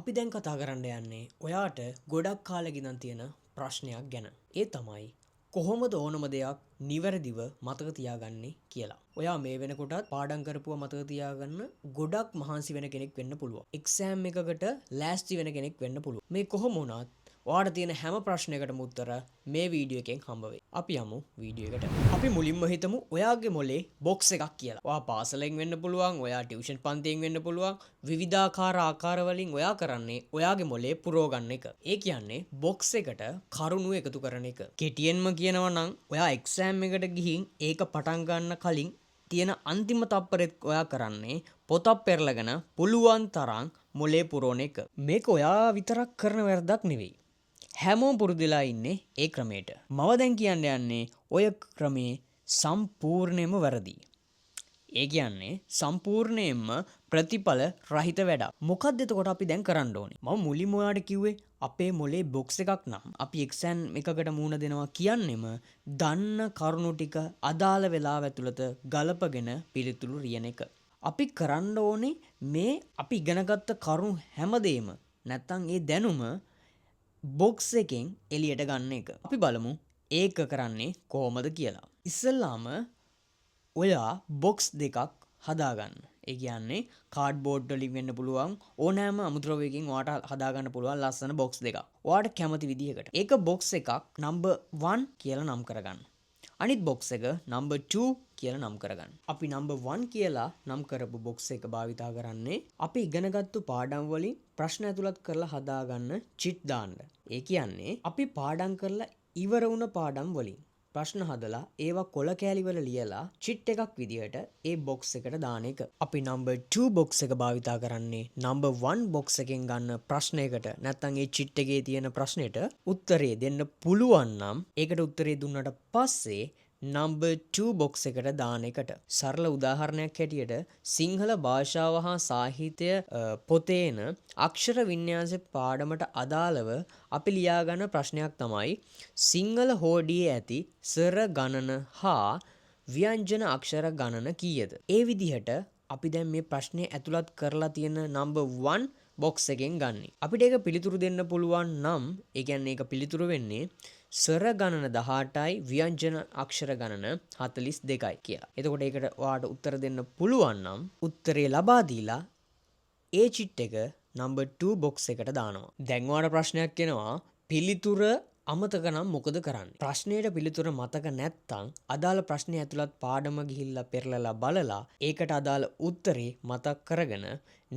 අපි දැන් කතා කරන්න යන්නේ ඔයාට ගොඩක් කාලෙක ඉඳන් තියෙන ප්‍රශ්නයක් ගැන. ඒ තමයි කොහොමද ඕනම දෙයක් නිවැරදිව මතක තියාගන්නේ කියලා. ඔයා මේ වෙනකොටත් පාඩම් කරපුවා මතක තියාගන්න ගොඩක් මහන්සි වෙන කෙනෙක් වෙන්න පුළුවන්. එක්සෑම් එකකට ලෑස්ති වෙන කෙනෙක් වෙන්න පුළුවන්. මේ කොහොම වුණත් ඔයාට තියෙන හැම ප්‍රශ්නයකටම උත්තර මේ වීඩියෝ එකෙන් හම්බ වෙයි. අපි යමු වීඩියෝ එකට. අපි මුලින්ම හිතමු ඔයාගේ මොලේ බොක්ස් එකක් කියලා. ඔයා පාසලෙන් වෙන්න පුළුවන්, ඔයා ටියුෂන් පන්තියෙන් වෙන්න පුළුවන්. විවිධාකාර ආකාර වලින් ඔයා කරන්නේ ඔයාගේ මොලේ පුරව ගන්න එක. ඒ කියන්නේ බොක්ස් එකට කරුණු එකතු කරන එක. කෙටියෙන්ම කියනවා නම් ඔයා එක්සෑම් එකට ගිහින් ඒක පටන් ගන්න කලින් තියෙන අන්තිම තප්පරෙත් ඔයා කරන්නේ පොතක් පෙරලගෙන පුළුවන් තරම් මොලේ පුරවන එක. මේක ඔයා විතරක් කරන වැරදක් නෙවෙයි. හැමෝම පුරුදුලා ඉන්නේ ඒ ක්‍රමයට. මම දැන් කියන්න යන්නේ ඔය ක්‍රමේ සම්පූර්ණයෙන්ම වැරදි. ඒ කියන්නේ සම්පූර්ණයෙන්ම ප්‍රතිඵල රහිත වැඩක්. මොකක්ද එතකොට අපි දැන් කරන්න ඕනේ? මම මුලින්ම ඔයාලට කිව්වේ අපේ මොලේ බොක්ස් එකක් නම් අපි එක්සෑම් එකකට මුහුණ දෙනවා කියන්නෙම දන්න කරුණු ටික අදාළ වෙලාව ඇතුළත ගලපගෙන පිළිතුරු ලියන එක. අපි කරන්න ඕනේ මේ අපි ඉගෙනගත්ත කරුණු හැමදේම නැත්තම් ඒ දැනුම බොක්ස් එකෙන් එළියට ගන්න එක. අපි බලමු ඒක කරන්නේ කොහොමද කියලා. ඉස්සෙල්ලාම ඔයා බොක්ස් දෙකක් හදාගන්න. ඒ කියන්නේ කාඩ්බෝඩ් වලින් වෙන්න පුළුවන් ඕනෑම අමුද්‍රව්‍යකින් ඔයාට හදාගන්න පුළුවන් ලස්සන බොක්ස් දෙකක්. ඔයාට කැමති විදිහකට. ඒක බොක්ස් එකක් number 1 කියලා නම් කරගන්න. අනිත් බොක්ස් එක number 2 කියලා නම් කරගන්න. අපි number 1 කියලා නම් කරපු බොක්ස් එක භාවිතා කරන්නේ අපි ඉගෙනගත්තු පාඩම් වලින් ප්‍රශ්න ඇතුළත් කරලා හදාගන්න චිට් දාන්න. ඒ කියන්නේ අපි පාඩම් කරලා ඉවර වුණ පාඩම් වලින් ප්‍රශ්න හදලා ඒවා කොළ කෑලි වල ලියලා චිට් එකක් විදිහට ඒ බොක්ස් එකට දාන එක. අපි number 2 බොක්ස් එක භාවිතා කරන්නේ number 1 බොක්ස් එකෙන් ගන්න ප්‍රශ්නයකට නැත්නම් ඒ චිට් එකේ තියෙන ප්‍රශ්නෙට උත්තරේ දෙන්න පුළුවන් නම් ඒකට උත්තරේ දුන්නට පස්සේ number 2 බොක්ස් එකට දාන එකට. සරල උදාහරණයක් හැටියට සිංහල භාෂාව හා සාහිත්‍ය පොතේන අක්ෂර වින්‍යාස පාඩමට අදාළව අපි ලියාගන්න ප්‍රශ්නයක් තමයි සිංහල හෝඩියේ ඇති ස්වර ගණන හා ව්‍යංජන අක්ෂර ගණන කීයද? ඒ විදිහට අපි දැන් මේ ප්‍රශ්නේ ඇතුළත් කරලා තියෙන number 1 බොක්ස් එකෙන් ගන්න. අපිට ඒක පිළිතුරු දෙන්න පුළුවන් නම් ඒ කියන්නේ ඒක පිළිතුරු වෙන්නේ ස්වර ගණන 18යි ව්‍යංජන අක්ෂර ගණන 42යි කියලා. එතකොට ඒකට ඔයාට උත්තර දෙන්න පුළුවන් නම් උත්තරේ ලබා දීලා ඒ චිට් එක number 2 බොක්ස් එකට දානවා. දැන් ඔයාට ප්‍රශ්නයක් එනවා පිළිතුර අමතක නම් මොකද කරන්නේ? ප්‍රශ්නයට පිළිතුර මතක නැත්තම් අදාළ ප්‍රශ්නේ ඇතුළත් පාඩම ගිහිල්ලා පෙරලලා බලලා ඒකට අදාළ උත්තරේ මතක් කරගෙන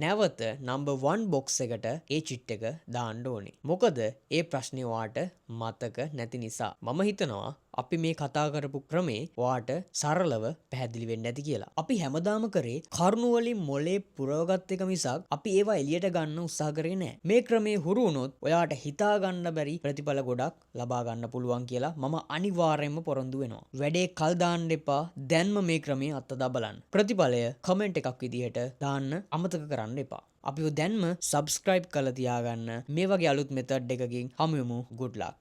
නැවත number 1 බොක්ස් එකට ඒ චිට් එක දාන්න ඕනේ. මොකද ඒ ප්‍රශ්නේ ඔයාට මතක නැති නිසා. මම හිතනවා අපි මේ කතා කරපු ක්‍රමේ ඔයාට සරලව පැහැදිලි වෙන්න ඇති කියලා. අපි හැමදාම කරේ කරුණු වලින් මොලේ පුරවගත් එක මිසක් අපි ඒවා එළියට ගන්න උත්සාහ කරේ නැහැ. මේ ක්‍රමේ හුරු වුණොත් ඔයාට හිතා ගන්න බැරි ප්‍රතිඵල ගොඩක් ලබා ගන්න පුළුවන් කියලා මම අනිවාර්යයෙන්ම පොරොන්දු වෙනවා. වැඩේ කල් දාන්න එපා. දැන්ම මේ ක්‍රමේ අත්දැක බලන්න. ප්‍රතිඵලය කමෙන්ට් එකක් විදිහට දාන්න අමතක කරන්න එපා. අපිව දැන්ම subscribe කරලා තියාගන්න. මේ වගේ අලුත් method එකකින් හමු වෙමු. good luck.